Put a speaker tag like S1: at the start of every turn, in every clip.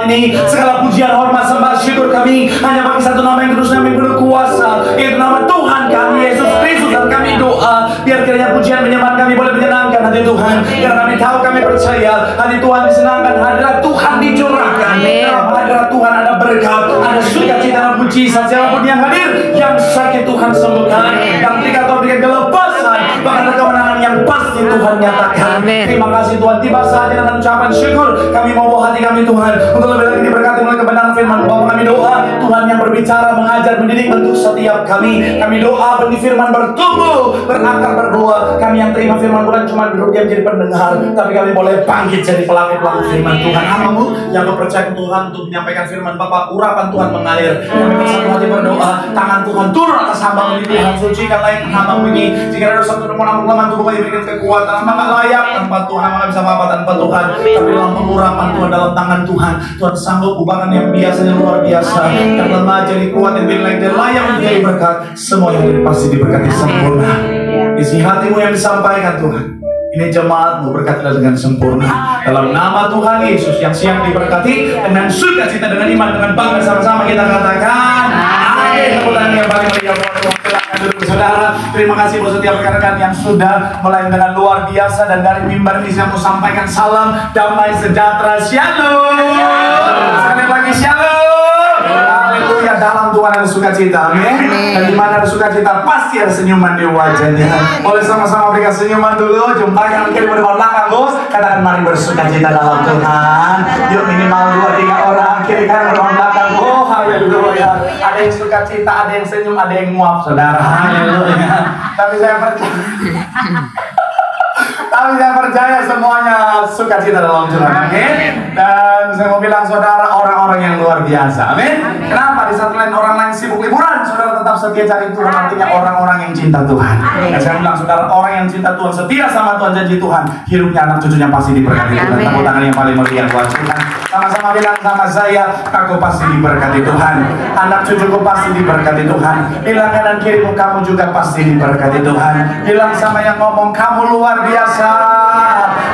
S1: malam ini. Segala pujian, hormat, sembah, syukur kami hanya bagi satu nama yang kudus, nama yang penuh kuasa, yaitu nama Tuhan kami Yesus Kristus. Dan kami doa biar kiranya pujian menyembah kami boleh menyenangkan hati Tuhan, karena kami tahu, kami percaya hati Tuhan disenangkan, hadirat Tuhan dicurahkan. Dalam hadirat Tuhan ada berkat, ada sukacita dan mujizat. Siapapun yang hadir, yang sakit Tuhan sembuhkan, yang terikat berikan kelepasan, bahkan kemenangan yang pasti Tuhan nyatakan. Terima kasih Tuhan. Tiba saja dengan ucapan syukur kami mau bawa hati kami Tuhan untuk lebih lagi diberkati oleh kebenaran firman Bapa. Kami doa Tuhan yang berbicara, mengajar, mendidik untuk setiap kami. Kami doa benih firman bertumbuh, berakar, berbuah. Kami yang terima firman bukan cuma duduk diam jadi pendengar, tapi kami boleh bangkit jadi pelaku-pelaku firman Tuhan. Hamba-Mu yang percaya Tuhan untuk menyampaikan firman Bapa, urapan Tuhan mengalir. Kami bersatu hati berdoa, tangan Tuhan turun atas hamba-Mu ini. Tuhan sucikan layak hamba-Mu ini. Jika ada dosa turun ampun lemah tubuh kami berikan kekuatan. Hamba nggak layak tanpa Tuhan, hamba nggak bisa apa tanpa Tuhan. Tapi dalam pengurapan Tuhan, dalam tangan Tuhan, Tuhan sanggup ubahkan yang biasanya luar biasa, yang lemah jadi kuat, yang layak menjadi berkat. Semua yang pasti diberkati sempurna. Isi hatimu yang disampaikan Tuhan, ini jemaatmu berkatilah dengan sempurna. Dalam nama Tuhan Yesus yang siap diberkati dengan sukacita, dengan iman, dengan bangga sama-sama kita katakan amin. Tepuk tangan yang paling meriah buat Tuhan. Silakan duduk saudara. Terima kasih buat setiap rekan-rekan yang sudah melayani dengan luar biasa, dan dari mimbar ini saya mau sampaikan salam damai sejahtera. Shalom. Sekali lagi shalom. Haleluya. Dalam Tuhan ada sukacita, amin. Dan di mana ada sukacita pasti ada senyuman di wajahnya. Boleh sama-sama berikan senyuman dulu. Jumpa yang kiri berdepan belakang, bos. Katakan mari bersukacita dalam Tuhan. Yuk minimal 2-3 orang kiri kanan berdepan belakang. Oh haleluya. Ada yang sukacita, ada yang senyum, ada yang muap, saudara. Haleluya. Tapi saya percaya semuanya sukacita dalam Tuhan, amin. Dan saya mau bilang saudara, orang-orang yang luar biasa, amin. Kenapa? Di satu lain orang lain sibuk liburan, saudara tetap setia cari Tuhan. Artinya orang-orang yang cinta Tuhan. Dan saya bilang saudara, orang yang cinta Tuhan, setia sama Tuhan, janji Tuhan, hidupnya anak cucunya pasti diberkati Tuhan. Tepuk tangan yang paling meriah buat Tuhan. Sama-sama bilang sama saya, aku pasti diberkati Tuhan. Anak cucuku pasti diberkati Tuhan. Bilang kanan kirimu, kamu juga pasti diberkati Tuhan. Bilang sama yang ngomong, kamu luar biasa.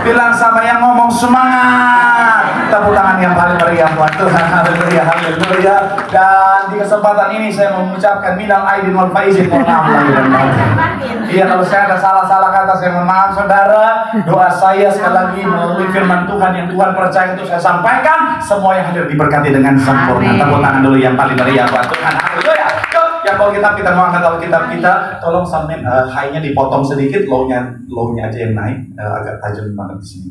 S1: Bilang sama yang ngomong, semangat. Tepuk tangan yang paling meriah buat Tuhan. Haleluya, haleluya. Dan di kesempatan ini saya mengucapkan minal aidin wal faizin, mohon maaf lahir dan batin. Iya, kalau saya ada salah-salah kata, saya mohon maaf saudara. Doa saya sekali lagi melalui firman Tuhan yang Tuhan percaya untuk saya sampaikan, semua yang hadir diberkati dengan sempurna. Tepuk tangan dulu yang paling meriah buat Tuhan. Haleluya. Yuk, yang Alkitab kita mau angkat Alkitab kita, tolong sampai high-nya dipotong sedikit, low-nya aja yang naik, agak tajam banget di sini.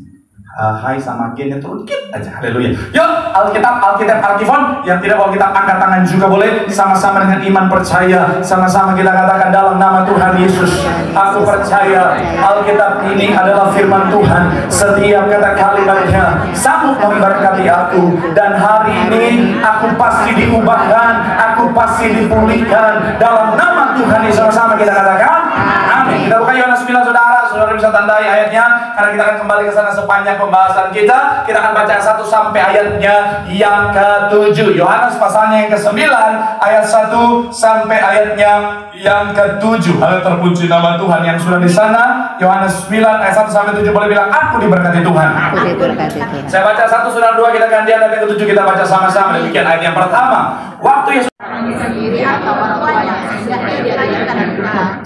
S1: High sama gain-nya turun dikit aja. Haleluya. Yuk, Alkitab Alkifon. Yang tidak mau kita angkat tangan juga boleh. Sama-sama dengan iman percaya, sama-sama kita katakan dalam nama Tuhan Yesus, aku percaya Alkitab ini adalah firman Tuhan. Setiap kata kalimatnya sanggup memberkati aku. Dan hari ini aku pasti diubahkan, aku pasti dipulihkan dalam nama Tuhan Yesus. Sama-sama kita katakan amin. Kita buka Yohanes 9 saudara. Saudara bisa tandai ayatnya, karena kita akan kembali ke sana sepanjang pembahasan kita. Kita akan baca 1 sampai ayatnya yang ke-7. Yohanes pasalnya yang ke-9 ayat 1 sampai ayatnya yang ke-7. Halo, terpuji nama Tuhan yang sudah di sana. Yohanes 9 ayat 1 sampai 7 boleh bilang aku diberkati Tuhan. Aku diberkati Tuhan. Saya baca 1 saudara 2 kita gantian, dan yang ke-7 kita baca sama-sama. Demikian ayat yang pertama. Waktu Yesus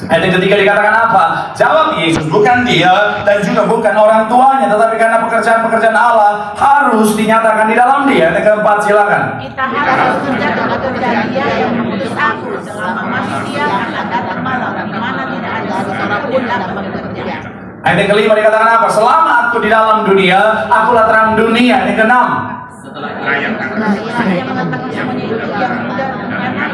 S1: ayat yang ketiga dikatakan apa? Jawab Yesus, bukan dia dan juga bukan orang tuanya, tetapi karena pekerjaan-pekerjaan Allah harus dinyatakan di dalam dia. Ayat yang keempat, silakan. Kita harus menjaga pekerjaan dia yang mengutus aku selama masih siang akan datang malam, di mana tidak ada seorang pun dapat bekerja. Ayat yang kelima dikatakan apa? Selama aku di dalam dunia, akulah terang dunia. Ayat yang keenam. Setelah yang mengatakan semuanya itu yang muda,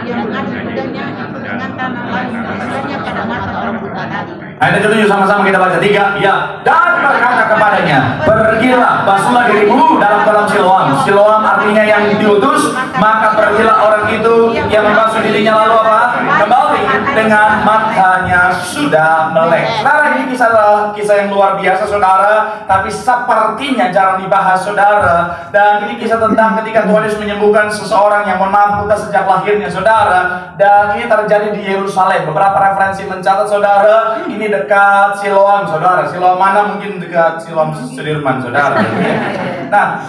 S1: yang mengajar mudanya dengan tanah lain, istilahnya pada mata orang buta tadi. Ayat yang ketujuh sama-sama kita baca 3. Ya, dan berkata kepadanya, pergilah, basuhlah dirimu dalam kolam Siloam. Siloam artinya yang diutus. Maka pergilah orang itu yang membasuh dirinya, lalu apa? Kembali dengan matanya sudah melek. Saudara, ini kisah yang luar biasa saudara, tapi sepertinya jarang dibahas saudara. Dan ini kisah tentang ketika Tuhan Yesus menyembuhkan seseorang yang mohon maaf buta sejak lahirnya saudara. Dan ini terjadi di Yerusalem. Beberapa referensi mencatat saudara, ini dekat Siloam saudara. Siloam mana? Mungkin dekat Siloam Sudirman saudara. Nah,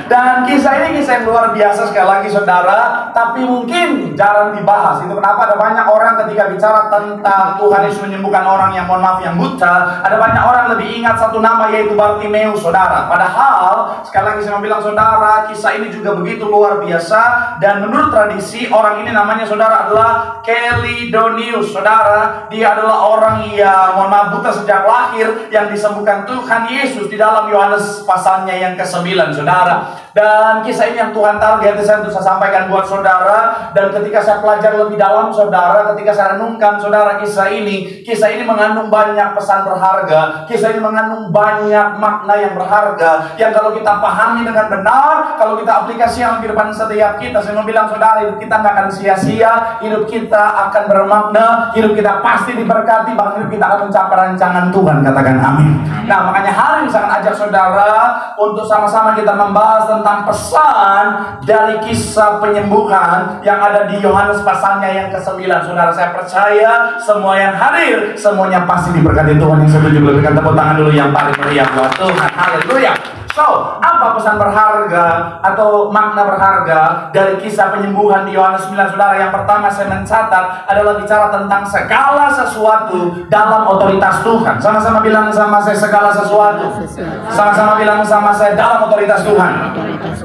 S1: Dan kisah ini kisah yang luar biasa sekali lagi saudara, tapi mungkin jarang dibahas. Itu kenapa ada banyak orang ketika bicara tentang Tuhan Yesus menyembuhkan orang yang mohon maaf yang buta, ada banyak orang lebih ingat satu nama yaitu Bartimeus saudara. Padahal sekali lagi saya mau bilang saudara, kisah ini juga begitu luar biasa. Dan menurut tradisi orang ini namanya saudara adalah Kelidonius saudara. Dia adalah orang yang mohon maaf buta sejak lahir yang disembuhkan Tuhan Yesus di dalam Yohanes pasalnya yang ke-9 saudara. Dan kisah ini yang Tuhan taruh di hati saya untuk saya sampaikan buat saudara. Dan ketika saya pelajari lebih dalam saudara, ketika saya renungkan saudara kisah ini mengandung banyak pesan berharga. Kisah ini mengandung banyak makna yang berharga, yang kalau kita pahami dengan benar, kalau kita aplikasikan di depan setiap kita, saya mau bilang saudara, hidup kita nggak akan sia-sia, hidup kita akan bermakna, hidup kita pasti diberkati, bahkan hidup kita akan mencapai rancangan Tuhan. Katakan amin. Nah, makanya hari ini saya akan ajak saudara untuk sama-sama kita membahas tentang pesan dari kisah penyembuhan yang ada di Yohanes pasalnya yang ke-9. Saudara, saya percaya semua yang hadir semuanya pasti diberkati Tuhan. Yang setuju berikan tepuk tangan dulu yang paling meriah buat Tuhan. Haleluya. So, apa pesan berharga atau makna berharga dari kisah penyembuhan di Yohanes 9 saudara? Yang pertama saya mencatat adalah bicara tentang segala sesuatu dalam otoritas Tuhan. Sama-sama bilang sama saya segala sesuatu. Sama-sama bilang sama saya dalam otoritas Tuhan.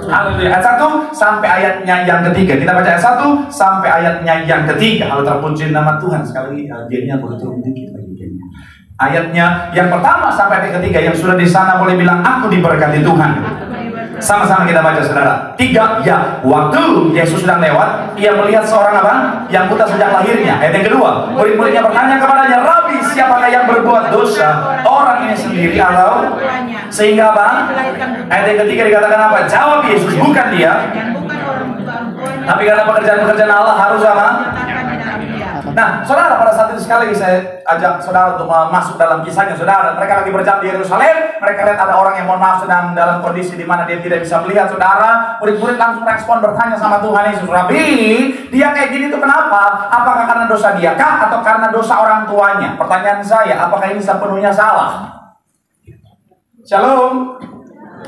S1: Haleluya. Ayat 1 sampai ayatnya yang ketiga. Kita baca ayat 1 sampai ayatnya yang ketiga. Kalau terpuji nama Tuhan. Sekali lagi gennya boleh turun dikit lagi gennya. Ayatnya yang pertama sampai ayat ketiga, yang sudah di sana boleh bilang aku diberkati Tuhan. Sama-sama kita baca saudara. 3, ya, waktu Yesus sedang lewat, ia melihat seorang apa? Yang buta sejak lahirnya. Ayat yang kedua, murid-muridnya bertanya kepadanya, Rabi, siapakah yang berbuat dosa? Orang ini sendiri atau? Sehingga apa? Ayat yang ketiga dikatakan apa? Jawab Yesus, bukan dia, tapi karena pekerjaan-pekerjaan Allah harus apa? Nah, saudara, pada saat itu sekali lagi saya ajak saudara untuk masuk dalam kisahnya. Saudara, mereka lagi berjalan di Yerusalem. Mereka lihat ada orang yang mohon maaf sedang dalam kondisi di mana dia tidak bisa melihat. Saudara, murid-murid langsung respon bertanya sama Tuhan Yesus, Rabi, dia kayak gini tuh kenapa? Apakah karena dosa dia kah atau karena dosa orang tuanya? Pertanyaan saya, apakah ini sepenuhnya salah? Shalom.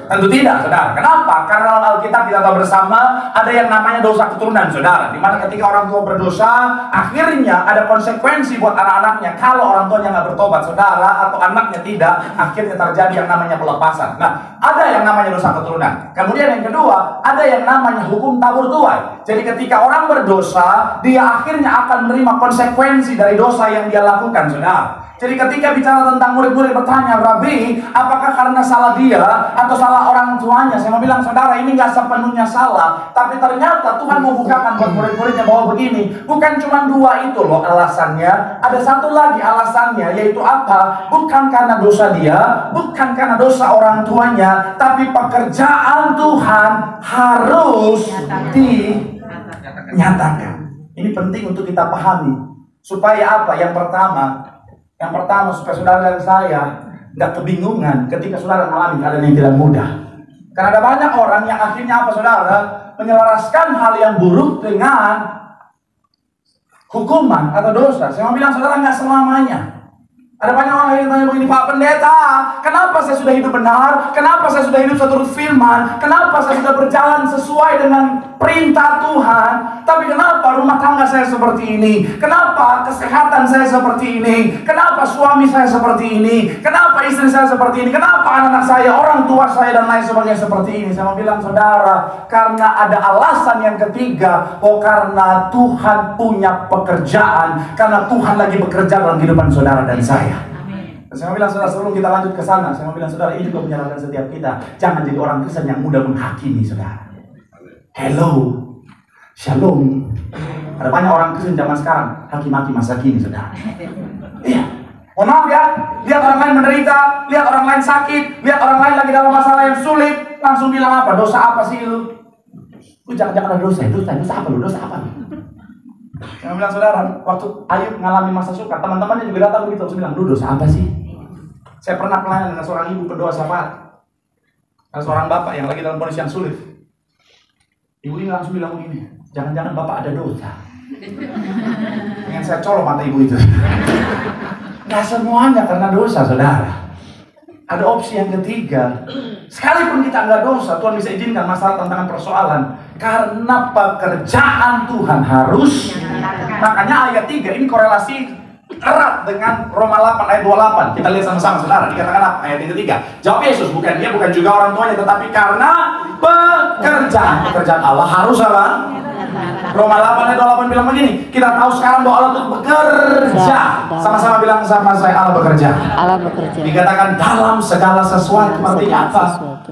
S1: Tentu tidak, saudara. Kenapa? Karena dalam Alkitab kita tahu bersama ada yang namanya dosa keturunan, saudara. Dimana ketika orang tua berdosa, akhirnya ada konsekuensi buat anak-anaknya. Kalau orang tuanya nggak bertobat, saudara, atau anaknya tidak, akhirnya terjadi yang namanya pelepasan. Nah, ada yang namanya dosa keturunan. Kemudian yang kedua, ada yang namanya hukum tabur tuai. Jadi ketika orang berdosa, dia akhirnya akan menerima konsekuensi dari dosa yang dia lakukan, saudara. Jadi ketika bicara tentang murid-murid bertanya, Rabi, apakah karena salah dia atau salah orang tuanya? Saya mau bilang, saudara, ini nggak sepenuhnya salah. Tapi ternyata Tuhan mau bukakan buat murid-muridnya bahwa begini, bukan cuma 2 itu loh alasannya. Ada satu lagi alasannya, yaitu apa? Bukan karena dosa dia, bukan karena dosa orang tuanya, tapi pekerjaan Tuhan harus dinyatakan. Ini penting untuk kita pahami. Supaya apa? Yang pertama supaya saudara dan saya nggak kebingungan ketika saudara mengalami keadaan yang tidak mudah. Karena ada banyak orang yang akhirnya apa saudara? Menyelaraskan hal yang buruk dengan hukuman atau dosa. Saya mau bilang saudara, nggak selamanya. Ada banyak orang yang tanya begini, Pak Pendeta, kenapa saya sudah hidup benar? Kenapa saya sudah hidup seturut firman? Kenapa saya sudah berjalan sesuai dengan perintah Tuhan? Tapi kenapa rumah tangga saya seperti ini? Kenapa kesehatan saya seperti ini? Kenapa suami saya seperti ini? Kenapa istri saya seperti ini? Kenapa anak-anak saya, orang tua saya, dan lain sebagainya seperti ini? Saya mau bilang saudara, karena ada alasan yang ketiga. Karena Tuhan punya pekerjaan. Karena Tuhan lagi bekerja dalam kehidupan saudara dan saya. Saya mau bilang saudara, sebelum kita lanjut ke sana, saya mau bilang saudara, ini juga menyalahkan setiap kita. Jangan jadi orang Kristen yang mudah menghakimi saudara. Hello, shalom. Ada banyak orang Kristen zaman sekarang haki-maki masa kini saudara. Iya, mohon maaf ya, lihat orang lain menderita, lihat orang lain sakit, lihat orang lain lagi dalam masalah yang sulit, langsung bilang apa? Dosa apa sih lu? Lu jangan ada dosa, dosa apa lu? Dosa apa lu? Saya bilang saudara, waktu Ayub mengalami masa sukar, teman-temannya juga datang begitu, terus bilang, lu dosa apa sih? Saya pernah pelayanan dengan seorang ibu berdoa syafaat. Ada seorang bapak yang lagi dalam kondisi yang sulit. Ibu ini langsung bilang begini, jangan-jangan bapak ada dosa. Pengen saya colok mata ibu itu. Gak semuanya karena dosa, saudara. Ada opsi yang ketiga. Sekalipun kita nggak dosa, Tuhan bisa izinkan masalah, tantangan, persoalan. Karena pekerjaan Tuhan harus. Makanya ayat 3 ini korelasi erat dengan Roma 8 ayat 28. Kita lihat sama-sama saudara. Dikatakan apa? Ayat yang ketiga. Jawab Yesus, bukan dia, bukan juga orang tuanya, tetapi karena pekerjaan Allah harus apa? Roma 8 ayat 28 bilang begini, kita tahu sekarang bahwa Allah itu bekerja. Sama-sama bilang sama saya, Allah bekerja.
S2: Allah bekerja.
S1: Dikatakan dalam segala sesuatu. Artinya apa?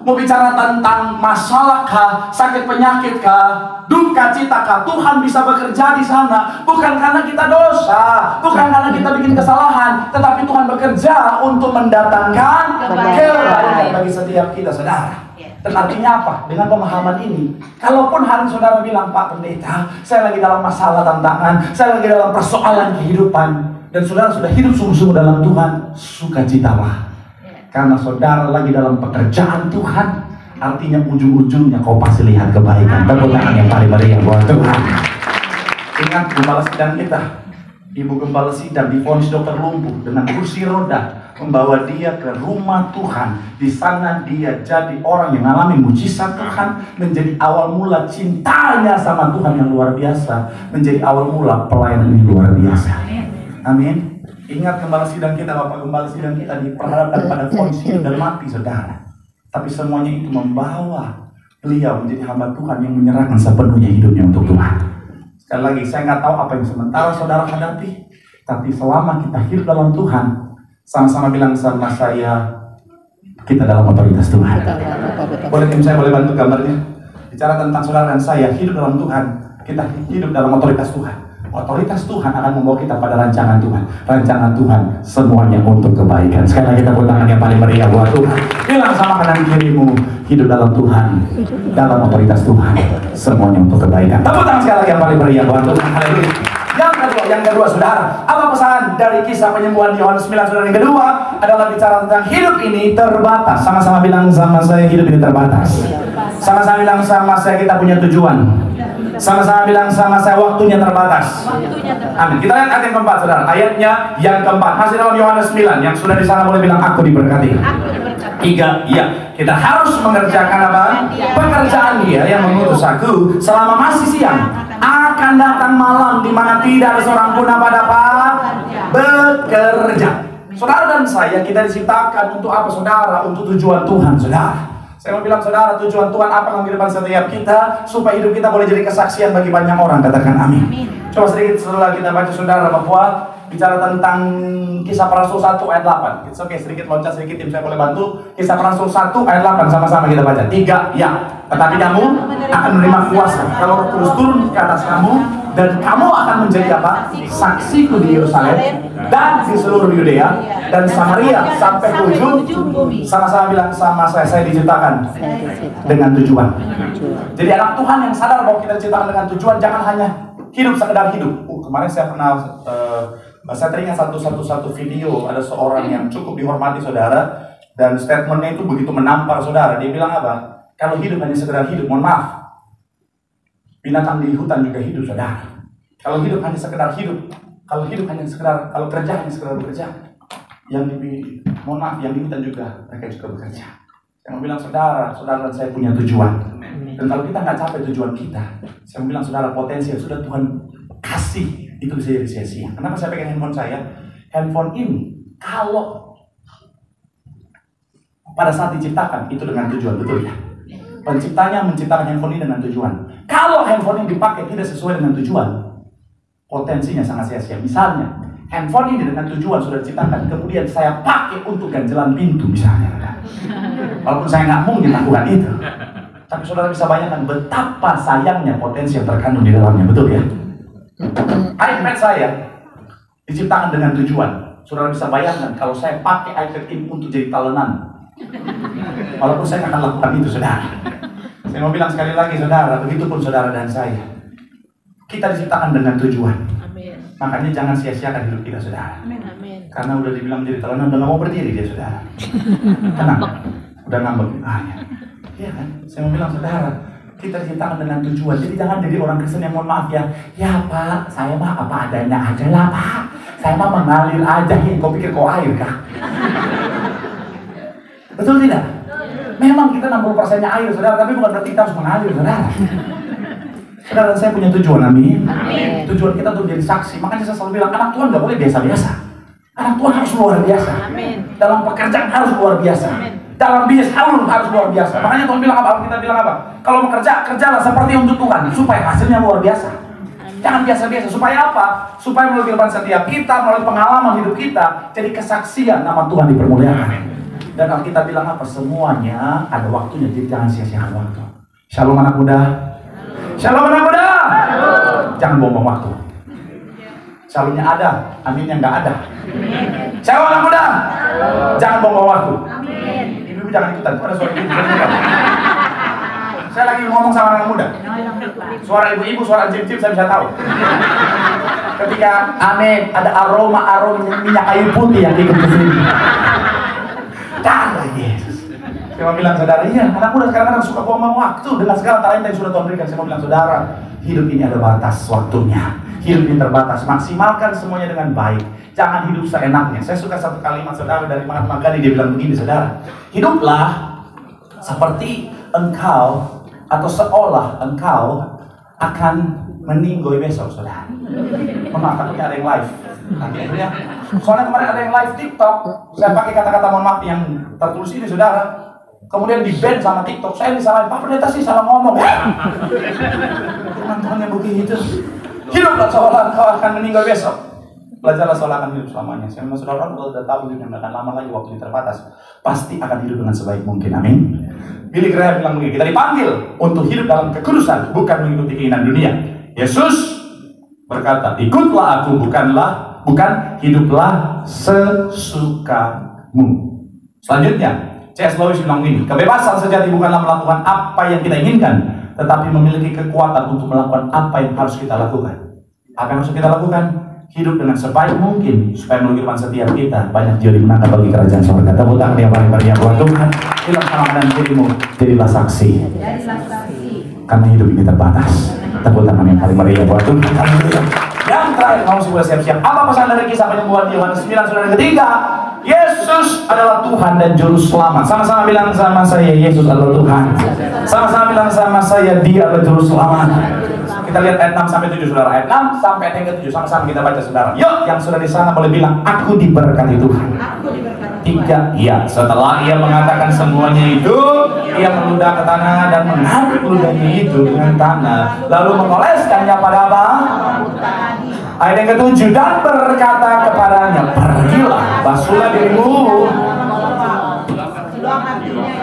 S1: Mau bicara tentang masalah kah, sakit penyakit kah, duka cita kah, Tuhan bisa bekerja di sana. Bukan karena kita dosa, bukan karena kita bikin kesalahan, tetapi Tuhan bekerja untuk mendatangkan kebaikan bagi setiap kita, saudara. Dan artinya apa? Dengan pemahaman ini, kalaupun hari saudara bilang, Pak Pendeta, saya lagi dalam masalah, tantangan, saya lagi dalam persoalan kehidupan, dan saudara sudah hidup sungguh-sungguh dalam Tuhan, sukacitalah. Karena saudara lagi dalam pekerjaan Tuhan, artinya ujung-ujungnya kau pasti lihat kebaikan. Tepuk tangan yang paling meriah buat Tuhan. Ingat gembala sidang kita, Ibu Gembala Sidang divonis dokter lumpuh dengan kursi roda, membawa dia ke rumah Tuhan. Di sana dia jadi orang yang mengalami mujizat Tuhan, menjadi awal mula cintanya sama Tuhan yang luar biasa, menjadi awal mula pelayanan yang luar biasa. Amin. Ingat Gembala Sidang kita, Bapak Gembala Sidang kita diperhadapkan pada kondisi hidup dan mati, saudara. Tapi semuanya itu membawa beliau menjadi hamba Tuhan yang menyerahkan sepenuhnya hidupnya untuk Tuhan. Sekali lagi, saya nggak tahu apa yang sementara saudara hadapi, tapi selama kita hidup dalam Tuhan, sama-sama bilang sama saya, kita dalam otoritas Tuhan. Boleh tim saya boleh bantu gambarnya? Bicara tentang saudara dan saya hidup dalam Tuhan, kita hidup dalam otoritas Tuhan. Otoritas Tuhan akan membawa kita pada rancangan Tuhan. Rancangan Tuhan semuanya untuk kebaikan. Sekali lagi tepuk tangan yang paling meriah buat Tuhan. Bilang sama kanan kirimu, hidup dalam Tuhan, dalam otoritas Tuhan, semuanya untuk kebaikan. Tepuk tangan sekali lagi yang paling meriah buat Tuhan. Haleluya. Yang kedua, saudara, apa pesan dari kisah penyembuhan Yohanes 9, saudara? Yang kedua adalah bicara tentang hidup ini terbatas. Sama-sama bilang sama saya, hidup ini terbatas. Sama-sama bilang sama saya, kita punya tujuan. Sama-sama bilang sama saya, waktunya terbatas. Amin. Kita lihat ayat yang keempat, saudara. Ayatnya yang keempat masih dalam Yohanes 9. Yang sudah di sana boleh bilang, aku diberkati. 3, ya, kita harus mengerjakan apa? Pekerjaan Dia yang mengutus aku selama masih siang. Akan datang malam di mana tidak ada seorang pun apa dapat bekerja. Saudara dan saya, kita diciptakan untuk apa, saudara? Untuk tujuan Tuhan, saudara. Saya mau bilang, saudara, tujuan Tuhan apa dalam kehidupan setiap kita, supaya hidup kita boleh jadi kesaksian bagi banyak orang. Katakan amin. Coba sedikit setelah kita baca, saudara, bahwa bicara tentang Kisah Para Rasul 1 ayat 8. Oke, sedikit loncat sedikit, tim saya boleh bantu. Kisah Para Rasul 1 ayat 8, sama-sama kita baca. 3, ya. Tetapi kamu akan menerima kuasa kalau Roh Kudus turun ke atas kamu, dan kamu akan menjadi apa? Saksiku di Yerusalem dan di seluruh Yudea dan Samaria sampai ke ujung. Sama-sama bilang sama saya diciptakan dengan tujuan. Jadi anak Tuhan yang sadar bahwa kita diciptakan dengan tujuan, jangan hanya hidup sekedar hidup. Kemarin saya pernah saya teringat satu video, ada seorang yang cukup dihormati, saudara, dan statementnya itu begitu menampar, saudara. Dia bilang apa? Kalau hidup hanya sekedar hidup, mohon maaf, binatang di hutan juga hidup, saudara. Kalau hidup hanya sekedar hidup, kalau kerja hanya sekedar bekerja, mohon maaf, yang di hutan juga mereka juga bekerja. Saya mau bilang, saudara dan saya punya tujuan. Dan kalau kita nggak capai tujuan kita, saya mau bilang, saudara, potensi yang sudah Tuhan kasih itu bisa jadi sia-sia. Kenapa saya pegang handphone saya? Handphone ini, kalau pada saat diciptakan, itu dengan tujuan, betul ya? Penciptanya menciptakan handphone ini dengan tujuan. Kalau handphone ini dipakai tidak sesuai dengan tujuan, potensinya sangat sia-sia. Misalnya, handphone ini dengan tujuan sudah diciptakan, kemudian saya pakai untuk ganjelan pintu misalnya. Walaupun saya nggak mungkin lakukan itu, tapi saudara bisa bayangkan betapa sayangnya potensi yang terkandung di dalamnya, betul ya? iPad saya diciptakan dengan tujuan. Saudara bisa bayangkan kalau saya pakai iPad ini untuk jadi talenan, walaupun saya akan lakukan itu, saudara. Saya mau bilang sekali lagi, saudara, begitupun saudara dan saya. Kita diciptakan dengan tujuan. Amin. Makanya jangan sia-siakan hidup kita, saudara. Amin. Karena udah dibilang jadi talenan, udah nggak mau berdiri dia, saudara. Tenang, udah ngambek. Iya kan? Saya mau bilang, saudara, kita diciptakan dengan tujuan. Jadi jangan jadi orang Kristen yang mohon maaf ya. Ya Pak, saya mah apa adanya aja lah Pak. Saya mah mengalir aja. Kau pikir kau air kah? Betul tidak? Memang kita 60%-nya air, saudara, tapi bukan berarti kita harus mengalir, saudara. Saudara dan saya punya tujuan, amin. Tujuan kita untuk jadi saksi. Makanya saya selalu bilang, anak Tuhan gak boleh biasa-biasa. Anak Tuhan harus luar biasa. Dalam pekerjaan harus luar biasa. Dalam bisnis harus luar biasa. Makanya Tuhan bilang apa? Kita bilang apa? Kalau bekerja, kerjalah seperti untuk Tuhan, supaya hasilnya luar biasa. Jangan biasa-biasa. Supaya apa? Supaya melalui kehidupan setiap kita, melalui pengalaman hidup kita, jadi kesaksian nama Tuhan dipermuliakan. Dan Alkitab bilang apa? Semuanya ada waktunya, jadi jangan sia-siakan waktu. Shalom anak muda. Shalom anak muda. Jangan buang-buang waktu. Shalomnya ada, aminnya nggak ada. Shalom anak muda. Jangan buang-buang waktu. Ibu-ibu jangan ikutan, itu ada suara ibu. Saya lagi ngomong sama anak muda. Suara ibu-ibu, suara cip-cip saya bisa tahu. Ketika amin, ada aroma minyak kayu putih yang ikut ke sini. Darah Yesus. Saya mau bilang saudara, iya, anak muda sekarang suka buang-buang waktu dengan segala talenta yang sudah Tuhan berikan. Saya mau bilang saudara, hidup ini ada batas waktunya. Hidup ini terbatas. Maksimalkan semuanya dengan baik. Jangan hidup seenaknya. Saya suka satu kalimat saudara dari Mahatma Gandhi, dia bilang begini saudara. Hiduplah seperti engkau atau seolah engkau akan meninggoy besok, saudara. Maaf, takutnya ada yang live. Akhirnya, soalnya kemarin ada yang live TikTok. Saya pakai kata-kata mohon maaf yang tertulis ini, saudara. Kemudian di-ban sama TikTok. Saya disalahin, Pak Pendeta sih salah ngomong. Teman-teman yang begitu. Hiduplah seolah engkau akan meninggal besok. Belajarlah seolah akan hidup selamanya. Saya memang saudara kalau sudah tahu hidup yang akan lama lagi, waktu terbatas, pasti akan hidup dengan sebaik mungkin. Amin. Billy Graham bilang begini, kita dipanggil untuk hidup dalam kekudusan, bukan mengikuti keinginan dunia. Yesus berkata, ikutlah aku, bukan hiduplah sesukamu. Selanjutnya, C.S. Lewis bilang begini, kebebasan sejati bukanlah melakukan apa yang kita inginkan, tetapi memiliki kekuatan untuk melakukan apa yang harus kita lakukan. Apa yang harus kita lakukan? Hidup dengan sebaik mungkin, supaya melalui kehidupan setiap kita banyak jiwa dimenangkan bagi kerajaan surga. Tepuk tangan yang paling meriah buat Tuhan. Bilang sama dan dirimu, jadilah saksi. Karena hidup ini terbatas. Tepuk tangan yang paling meriah buat Tuhan. Yang terakhir, kamu sudah siap-siap. Apa pesan dari kisah penyembuhan Yohanes 9 saudara ketiga? Yesus adalah Tuhan dan Juru Selamat. Sama-sama bilang sama saya, Yesus adalah Tuhan. Sama-sama bilang sama saya, Dia adalah Juru Selamat. Kita lihat ayat 6 sampai 7 saudara. Ayat 6 sampai ayat yang ke-7 sama-sama kita baca saudara. Yuk, yang sudah di sana boleh bilang, aku diberkati Tuhan. Tiga, ya. Setelah ia mengatakan semuanya itu, ia meludah ke tanah dan mengaduk ludahnya itu dengan tanah, lalu mengoleskannya pada apa? Ayat yang ke-7, dan berkata kepadanya, pergilah, basuhlah dirimu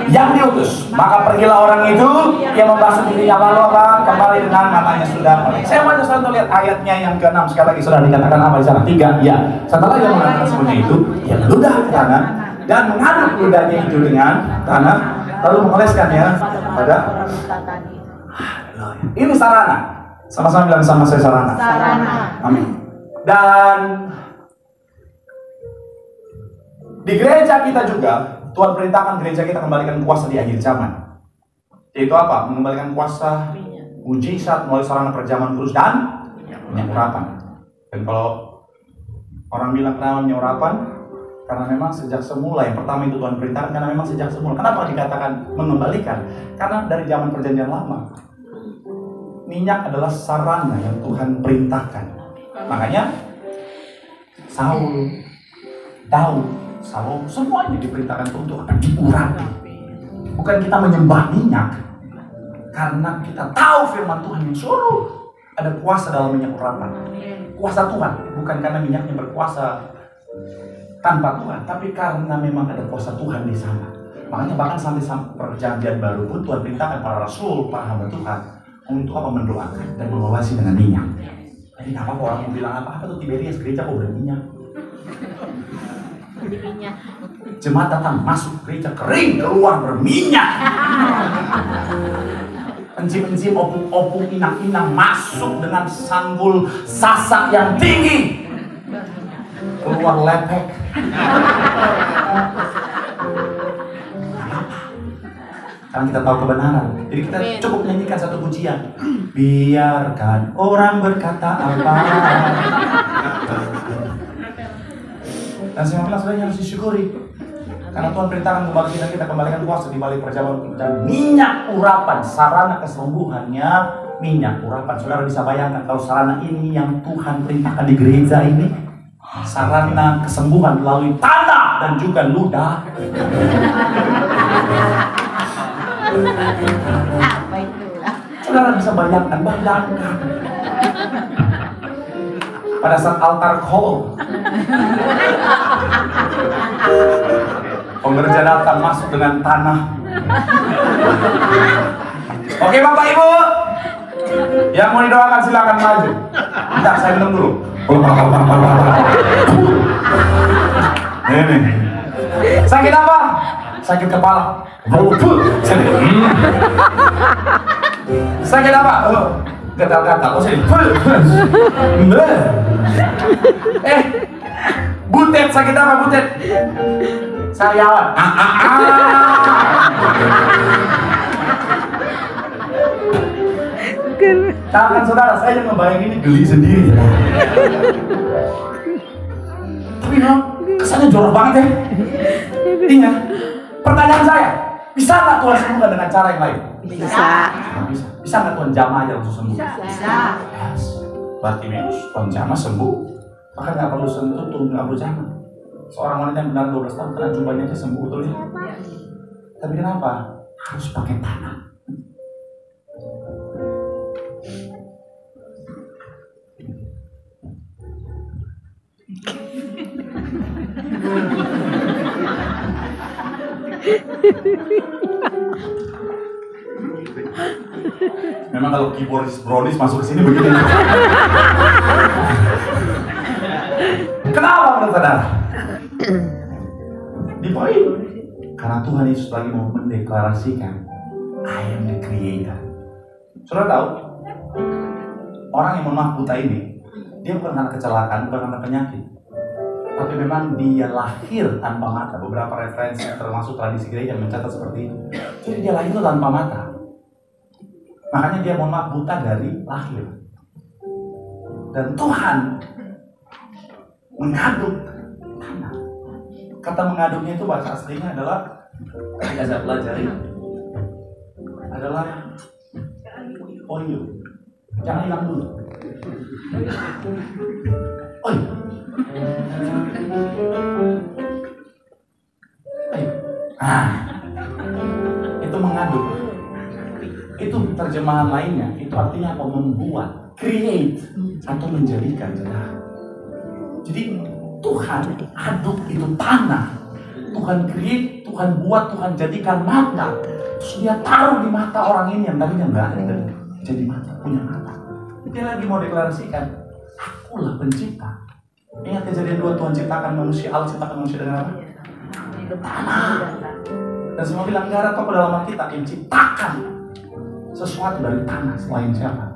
S1: yang diutus. Maka pergilah orang itu, ia membasuh dirinya, lalu apa? Kembali dengan matanya sudah melek. Saya mau saudara lihat ayatnya yang ke-6 sekali lagi. Sudah dikatakan apa di sana? 3, ya. Setelah ia mengatakan semuanya itu, ia meludah ke tanah dan mengaduk ludahnya itu dengan tanah, lalu mengoleskannya pada. Ini sarana. Sama-sama bilang sama saya, sarana. Amin. Dan di gereja kita juga Tuhan perintahkan gereja kita kembalikan kuasa di akhir zaman. Yaitu apa? Mengembalikan kuasa mujizat melalui sarana perjamuan kudus dan penyurapan. Dan kalau orang bilang kenapa penyurapan? Karena memang sejak semula, yang pertama itu Tuhan perintahkan karena memang sejak semula. Kenapa dikatakan mengembalikan? Karena dari zaman perjanjian lama, minyak adalah sarana yang Tuhan perintahkan. Makanya Saul, Daud, Salomo, semuanya diperintahkan untuk akan diurapi. Bukan kita menyembah minyak, karena kita tahu firman Tuhan yang suruh ada kuasa dalam minyak urapan. Kuasa Tuhan, bukan karena minyaknya berkuasa tanpa Tuhan, tapi karena memang ada kuasa Tuhan di sana. Makanya bahkan sampai perjanjian baru pun Tuhan perintahkan para rasul, para hamba Tuhan untuk apa? Mendoakan dan mengawasi dengan minyak. Jadi apa orang mau bilang apa tuh Tiberias gereja kok berminyak? Jemaat datang masuk gereja kering, keluar berminyak. Encim-encim, opung-opung, inang-inang masuk dengan sanggul sasak yang tinggi, keluar lepek. Karena kita tahu kebenaran, jadi kita cukup nyanyikan satu pujian. Biarkan orang berkata apa. Dan saya bilang sebenarnya harus disyukuri. Karena Tuhan perintahkan kembali kita kembalikan kuasa di balik perjamuan dan minyak urapan, sarana kesembuhannya minyak urapan. Saudara bisa bayangkan kalau sarana ini yang Tuhan perintahkan di gereja ini, sarana kesembuhan melalui tanah dan juga ludah. Saudara bisa bayangkan. Pada saat altar call, pengerja datang masuk dengan tanah. Oke Bapak Ibu, yang mau didoakan silakan maju. Bentar, saya minum dulu. Ini. Sakit apa? Sakit kepala. Sakit apa? Gatal-gatal. Butet, sakit apa butet? Sariawan. Tangan saudara, saya yang ngebayang ini geli sendiri. Tapi memang kesannya jorok banget ya. Ingat, pertanyaan saya, bisa nggak Tuhan sembuhkan dengan cara yang lain?
S2: Bisa.
S1: Bisa nggak Tuhan jamah aja langsung sembuh?
S2: Bisa.
S1: Yes. Berarti Tuhan jamah sembuh, maka nggak perlu sentuh, nggak perlu jamah. Seorang wanita yang benar 12 tahun kena jubahnya aja sembuh, betul ya? Tapi kenapa? Harus pakai tanah. Memang kalau keyboardis brownies masuk ke sini begini. Kenapa menurut saudara? Di poin, karena Tuhan Yesus lagi mau mendeklarasikan, I am the creator. Saudara tahu, orang yang mohon maaf buta ini, dia bukan karena kecelakaan, bukan karena penyakit, tapi memang dia lahir tanpa mata. Beberapa referensi termasuk tradisi gereja mencatat seperti itu. Jadi dia lahir itu tanpa mata. Makanya dia mohon maaf buta dari lahir. Dan Tuhan mengaduk tanah. Kata mengaduknya itu bahasa aslinya adalah, yang saya pelajari, adalah oyo. Jangan hilang dulu. Oyo. Itu mengaduk. Itu terjemahan lainnya. Itu artinya apa? Membuat, create, atau menjadikan. Jadi Tuhan aduk itu tanah. Tuhan create, Tuhan buat, Tuhan jadikan mata. Terus dia taruh di mata orang ini yang tadinya nggak ada. Jadi mata, punya mata. Dia lagi mau deklarasikan, akulah pencipta. Ingat Kejadian 2, Tuhan ciptakan manusia, Allah ciptakan manusia dengan apa? Tanah. Dan semua bilang, gak ada tokoh dalam Alkitab yang ciptakan sesuatu dari tanah selain siapa?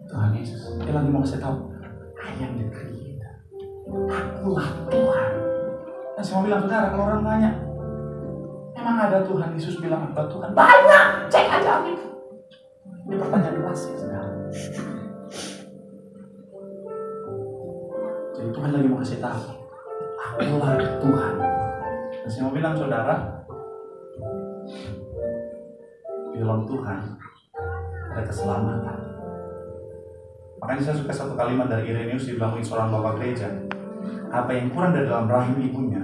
S1: Tuhan Yesus. Dia lagi mau kasih tahu, I am the creator. Akulah Tuhan. Dan semua bilang, saudara, kalau orang nanya, emang ada Tuhan? Yesus bilang apa Tuhan? Banyak, cek aja gitu. Ini pertanyaan klasik, saudara. Jadi Tuhan lagi mau kasih tahu, akulah Tuhan. Dan saya mau bilang, saudara, di dalam Tuhan ada keselamatan. Makanya saya suka satu kalimat dari Irenaeus dibilang seorang bapak gereja. Apa yang kurang dari dalam rahim ibunya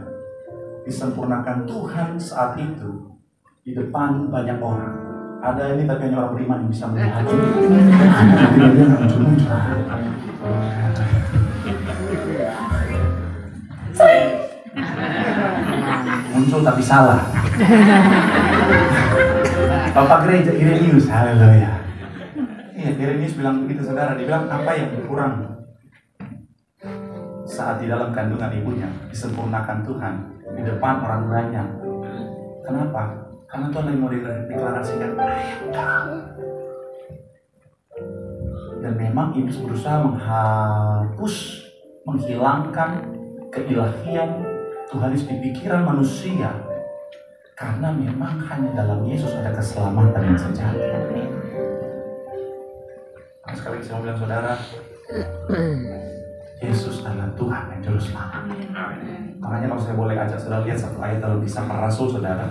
S1: disempurnakan Tuhan saat itu di depan banyak orang. Ada ini tapi hanya orang beriman yang bisa melihat. Muncul tapi salah. Bapak gereja Irenaeus, haleluya. Iya, Irenaeus bilang begitu, saudara. Dia bilang apa yang kurang saat di dalam kandungan ibunya disempurnakan Tuhan di depan orang banyak. Kenapa? Karena Tuhan lagi mau deklarasikan ayah. Dan memang iblis berusaha menghapus, menghilangkan keilahian Tuhan di pikiran manusia. Karena memang hanya dalam Yesus ada keselamatan yang sejati. Nah, sekali lagi saya mau bilang, saudara, Yesus adalah Tuhan yang juru selamat. Makanya kalau saya boleh ajak saudara lihat satu ayat dalam Kisah Para Rasul, saudara.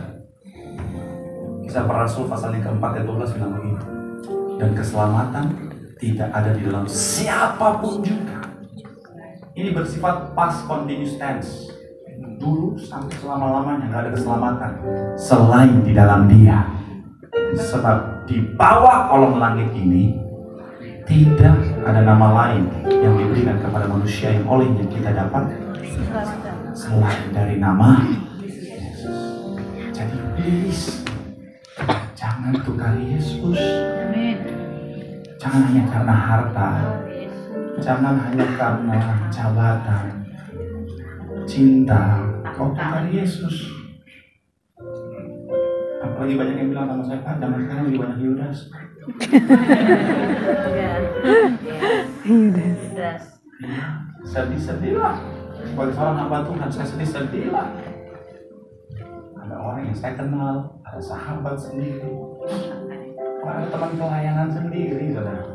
S1: Kisah Para Rasul pasal yang keempat ayat 12 bilang begini. Dan keselamatan tidak ada di dalam siapapun juga. Ini bersifat past continuous tense. Dulu sampai selama-lamanya nggak ada keselamatan selain di dalam Dia. Sebab di bawah kolong langit ini tidak ada nama lain yang diberikan kepada manusia yang olehnya kita dapat selain dari nama Yesus. Jadi please, jangan tukar Yesus. Jangan hanya karena harta, jangan hanya karena jabatan, cinta, kau tukar Yesus. Apalagi banyak yang bilang sama saya, Pak, zaman sekarang lebih banyak Yudas.
S2: Yudas.
S1: Sedih-sedih lah. Sebagai seorang hamba Tuhan, saya sedih-sedih lah. Ada orang yang saya kenal, ada sahabat sendiri, ada teman pelayanan sendiri, saudara.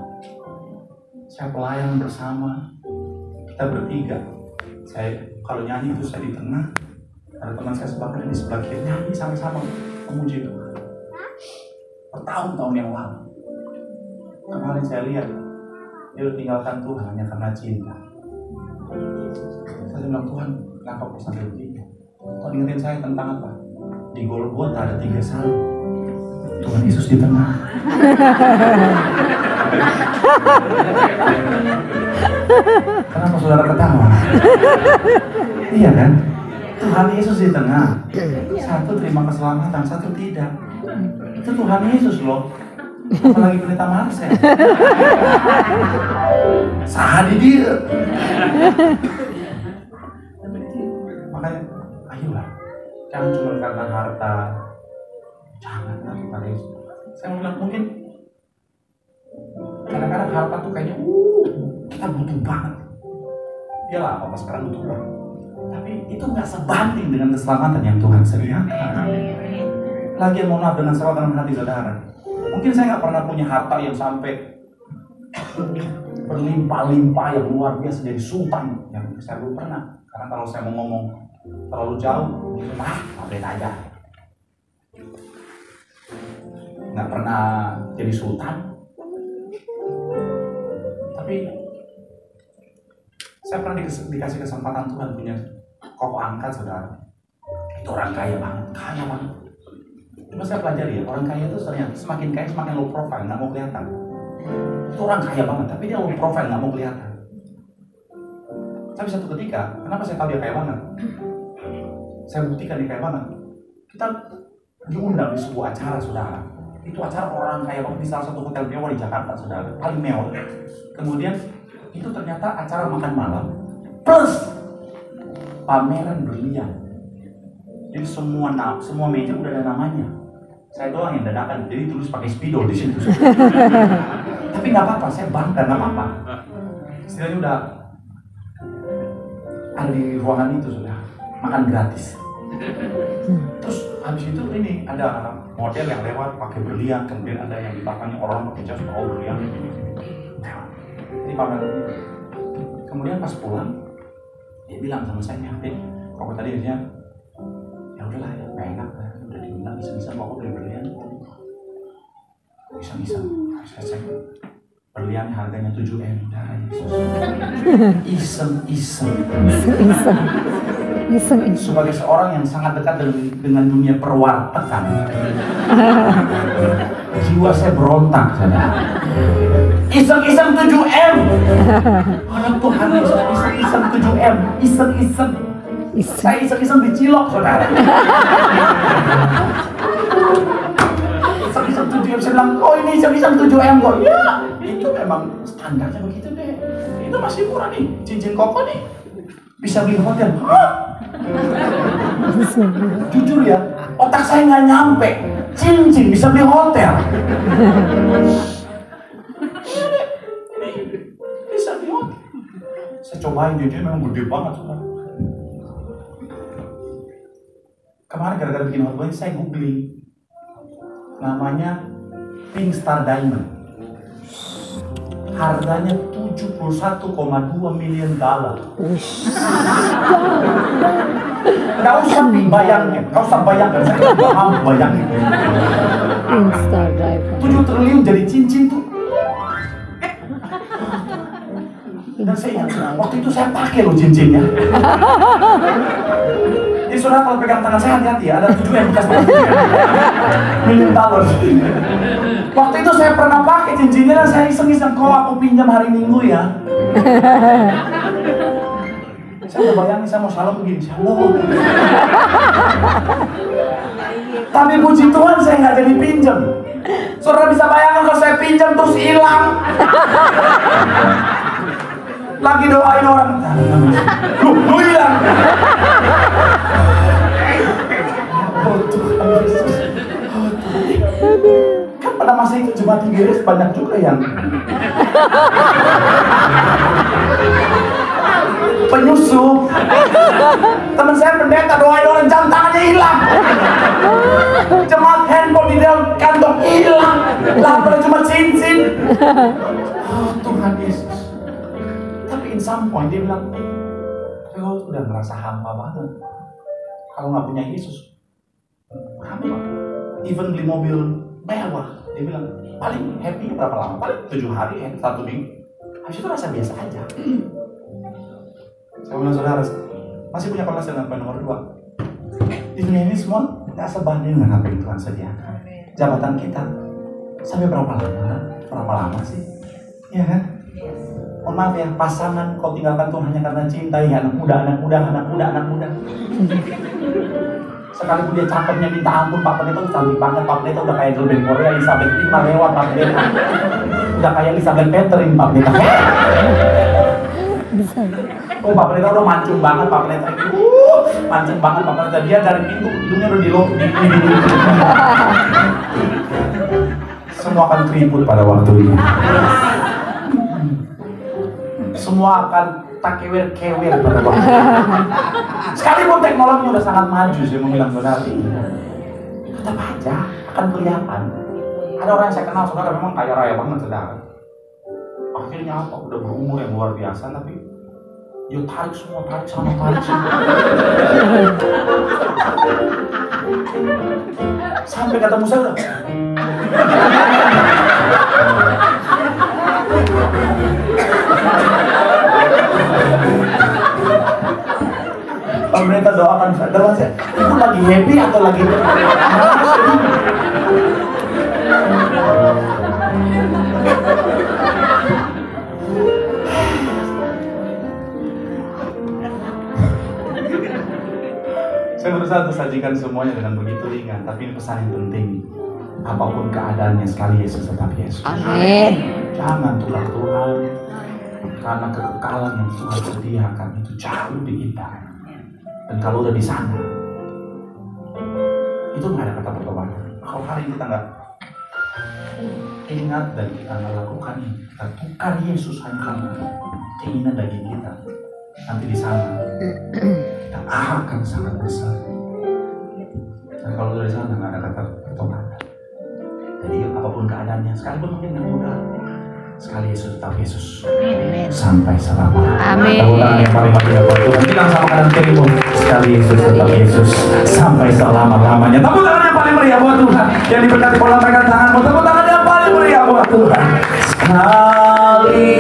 S1: Saya pelayan bersama, kita bertiga. Saya kalau nyanyi itu saya di tengah, ada teman saya sebagainya di sebelah kiri, nyanyi sama-sama memuji Tuhan. Bertahun-tahun yang lalu, kemarin saya lihat dia tinggalkan Tuhan hanya karena cinta. Saya bilang, Tuhan, kenapa kau sampai begini? Kau ingetin saya tentang apa? Di Golgota ada 3 salib. Tuhan Yesus di tengah. Kenapa saudara ketawa? Iya kan? Tuhan Yesus di tengah. Satu terima keselamatan, satu tidak. Itu Tuhan Yesus loh. Apalagi pendeta Marcel. Sahadi dia. Makanya, ayolah. Jangan cuma karena harta. Jangan Tuhan Yesus. Saya mau bilang mungkin kadang-kadang harta tuh kayaknya kita butuh banget. Iyalah, apa sekarang butuh banget. Tapi itu nggak sebanding dengan keselamatan yang Tuhan sediakan. Lagi mohon maaf dengan sebutan hati saudara. Mungkin saya nggak pernah punya harta yang sampai berlimpah-limpah yang luar biasa dari sultan, yang saya belum pernah. Karena kalau saya mau ngomong terlalu jauh, update aja. Nggak pernah jadi sultan, tapi saya pernah dikasih kesempatan Tuhan punya koko angkat, saudara. Itu orang kaya banget, kaya banget. Cuma saya pelajari ya, orang kaya itu ternyata semakin kaya semakin low profile, nggak mau kelihatan. Itu orang kaya banget, tapi dia low profile, nggak mau kelihatan. Tapi satu ketika, kenapa saya tahu dia kaya banget? Saya buktikan dia kaya banget. Kita diundang di sebuah acara, saudara. Itu acara orang kaya banget di salah satu hotel mewah di Jakarta, saudara, paling mewah. Kemudian itu ternyata acara makan malam plus pameran berlian. Jadi semua meja udah ada namanya. Saya doang yang dadakan, jadi tulis pakai spidol di situ. Tapi nggak apa-apa, saya bangga, nggak apa-apa. Istilahnya udah ada di ruangan itu sudah makan gratis. Terus habis itu ini ada model yang lewat pakai berlian, kemudian ada yang di belakangnya orang pakai jas berlian. Ini pameran. Kemudian pas pulang, dia bilang sama saya, kok tadi dia, ya udahlah ya, nggak enak lah, udah diundang bisa-bisa kok beli berlian. Bisa-bisa, saya berlian harganya 7M. Iseng-iseng. Sebagai seorang yang sangat dekat dengan dunia perwartakan, jiwa saya berontak, saudara. Iseng-iseng 7M. Orang Tuhan iseng-iseng 7M. Iseng-iseng. Saya iseng-iseng dicilok, saudara. Iseng-iseng 7M. Saya bilang, oh ini iseng-iseng 7M kok. Ya, itu memang standarnya begitu deh. Itu masih murah nih. Cincin koko nih bisa beli hotel. Hah? Jujur ya, otak saya nggak nyampe. Cincin bisa beli hotel. Bisa beli hotel. Saya cobain, jujur memang gede banget, saudara. Kemarin gara-gara bikin hotboy, saya googling. Namanya Pink Star Diamond. Harganya 7 $71,2 miliar. Nggak usah bayangin, saya nggak mampu bayangin. 7 triliun jadi cincin tuh. Dan saya ingat, waktu itu saya pakai loh cincinnya. Jadi saudara kalau pegang tangan saya hati-hati ya, ada 7 yang bekas $1 miliar. Waktu itu saya pernah pakai cincinnya dan saya iseng-iseng, kok aku pinjam hari Minggu ya. Saya udah bayangin saya mau salam begini, shalom. Tapi puji Tuhan saya nggak jadi pinjam. Saudara bisa bayangkan kalau saya pinjam terus hilang. Lagi doain orang, lu hilang. Oh Tuhan Yesus, oh Tuhan. Kan pada masa itu jemaat Inggris banyak juga yang penyusup. Teman saya pendeta doain orang, jam tangannya hilang. Jemaat handphone di dalam kantong hilang. Lah pada cuma cincin. Oh Tuhan Yesus. In some point dia bilang, kalau udah ngerasa hampa banget, kalau nggak punya Yesus, hampa. Even beli mobil mewah, dia bilang paling happy berapa lama? Paling 7 hari, 1 minggu. Habis itu rasa biasa aja. Saya bilang, saudara, masih punya penghasilan nomor 2. Di dunia ini semua nggak sebanding dengan apa yang Tuhan sediakan. Jabatan kita sampai berapa lama? Berapa lama sih? Ya kan? Mohon maaf ya, pasangan kau tinggalkan Tuhan hanya karena cinta ya, anak muda. Sekalipun dia cakepnya minta ampun, Pak Pendeta cantik banget, Pak Pendeta udah kayak girl band Korea, Elizabeth V lewat, Pak Pendeta. Udah kayak Elizabeth Petrin, Pak Pendeta. Oh, Pak Pendeta udah mancung banget, Pak Pendeta. Mancung banget, Pak Pendeta. Dia dari pintu, hidungnya udah di. Semua akan keriput pada waktunya. Semua akan tak kewer-kewer pada waktu. Sekalipun teknologi udah sangat maju, saya mau bilang saudara, tetap aja akan kelihatan. Ada orang yang saya kenal, saudara, memang kaya raya banget, saudara. Akhirnya apa? Udah berumur yang luar biasa, tapi dia tarik semua. Sampai ketemu saya udah. Pak Pendeta doakan saya. Itu lagi happy atau lagi? Saya berusaha untuk sajikan semuanya dengan begitu ringan, tapi ini pesan yang penting. Apapun keadaannya, sekali Yesus tetap Yesus.
S2: Amin.
S1: Jangan tukar Tuhan, karena kekekalan yang Tuhan sediakan itu jauh lebih indah. Dan kalau udah di sana, itu nggak ada kata pertobatan. Kalau hari ini kita nggak ingat dan kita nggak lakukan ini, kita tukar Yesus hanya karena keinginan daging kita, nanti di sana kita akan sangat besar. Dan kalau udah di sana nggak ada kata pertobatan. Jadi apapun keadaannya, sekalipun mungkin yang mudah, sekali Yesus tetap Yesus.
S2: Amin.
S1: Sampai selama.
S2: Amin.
S1: Tepuk tangan yang paling meriah buat Tuhan. Bilang sama kanan kirimu, sekali Yesus tetap Yesus sampai selama-lamanya. Tepuk tangan yang paling meriah buat Tuhan. Yang diberkati pola pegang tanganmu. Tepuk tangan yang paling meriah buat Tuhan. Sekali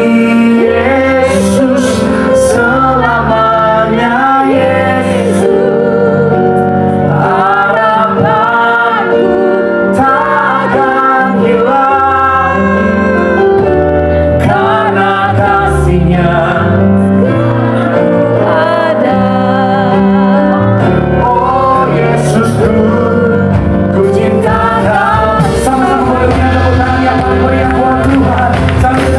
S1: Yesus selamanya Yesus. Harapanku takkan hilang. Sampai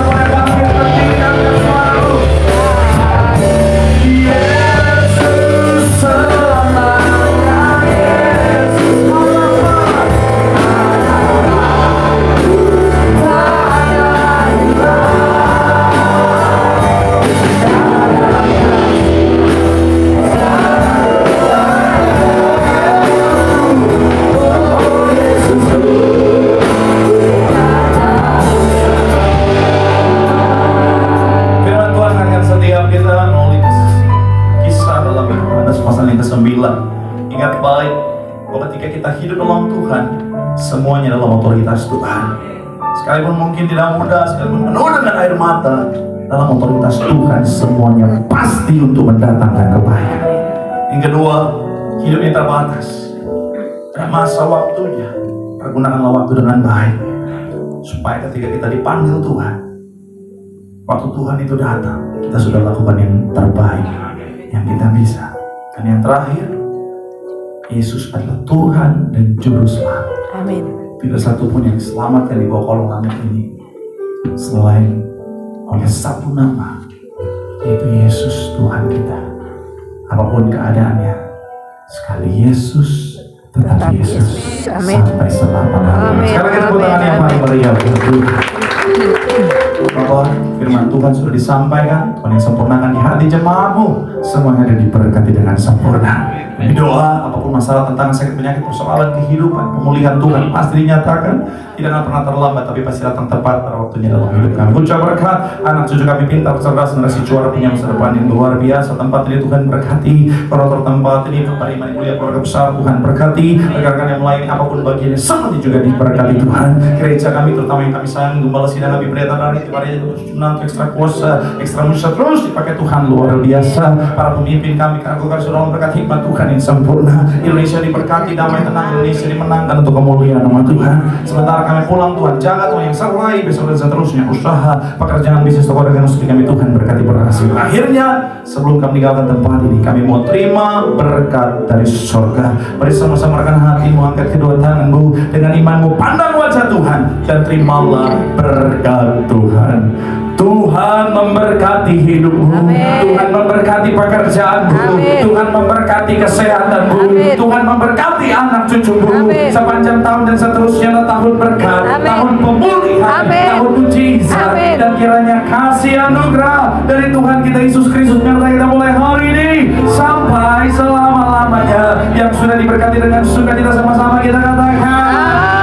S1: semuanya dalam otoritas Tuhan. Sekalipun mungkin tidak mudah, sekalipun penuh dengan air mata, dalam otoritas Tuhan semuanya pasti untuk mendatangkan kebaikan. Yang kedua, hidup ini terbatas. Ada masa waktunya. Pergunakanlah waktu dengan baik, supaya ketika kita dipanggil Tuhan, waktu Tuhan itu datang, kita sudah lakukan yang terbaik yang kita bisa. Dan yang terakhir, Yesus adalah Tuhan dan Juru Selamat.
S2: Amin.
S1: Tidak satu pun yang diselamatkan di bawah kolong langit ini selain oleh satu nama, yaitu Yesus Tuhan kita. Apapun keadaannya, sekali Yesus tetap Yesus.
S2: Amin.
S1: Sampai selama-lamanya. Sekarang kita tepuk tangan yang paling meriah untuk Tuhan. Bahwa firman Tuhan sudah disampaikan, Tuhan yang sempurnakan di hati jemaatmu, semuanya ada diberkati dengan sempurna. Ini doa, apapun masalah tentang sakit penyakit, persoalan kehidupan, pemulihan Tuhan pasti dinyatakan, tidak akan pernah terlambat, tapi pasti datang tepat pada waktunya dalam hidup kami. Ucap berkat, anak cucu kami pintar, cerdas, generasi juara punya masa depan yang luar biasa. Tempat ini Tuhan berkati, koordinator tempat ini, penerima mulia keluarga besar Tuhan berkati, rekan-rekan yang melayani apapun bagiannya, semuanya juga diberkati Tuhan. Gereja kami, terutama yang kami sayang, Gembala Sidang Nabi Pendeta dari Tibaria untuk ekstra kuasa, ekstra musa terus dipakai Tuhan luar biasa. Para pemimpin kami, karena sudah berkat hikmat Tuhan yang sempurna. Indonesia diberkati, damai tenang, Indonesia dimenangkan untuk kemuliaan nama Tuhan. Sementara kami pulang, Tuhan jaga Tuhan yang serai besok dan seterusnya, usaha, pekerjaan, bisnis, toko dagang studi kami Tuhan berkati berhasil. Akhirnya sebelum kami meninggalkan tempat ini, kami mau terima berkat dari surga. Mari sama-sama rekan hatimu, angkat kedua tanganmu dengan imanmu, pandang wajah Tuhan dan terimalah berkat Tuhan. Tuhan memberkati hidupmu. Amin. Tuhan memberkati pekerjaanmu. Amin. Tuhan memberkati kesehatanmu. Amin. Tuhan memberkati anak cucumu. Amin. Sepanjang tahun dan seterusnya tahun berkat. Amin. Tahun pemulihan. Amin. Tahun mujizat. Dan kiranya kasih anugerah dari Tuhan kita Yesus Kristus menyertai kita mulai hari ini sampai selama-lamanya. Yang sudah diberkati dengan sukacita sama-sama kita katakan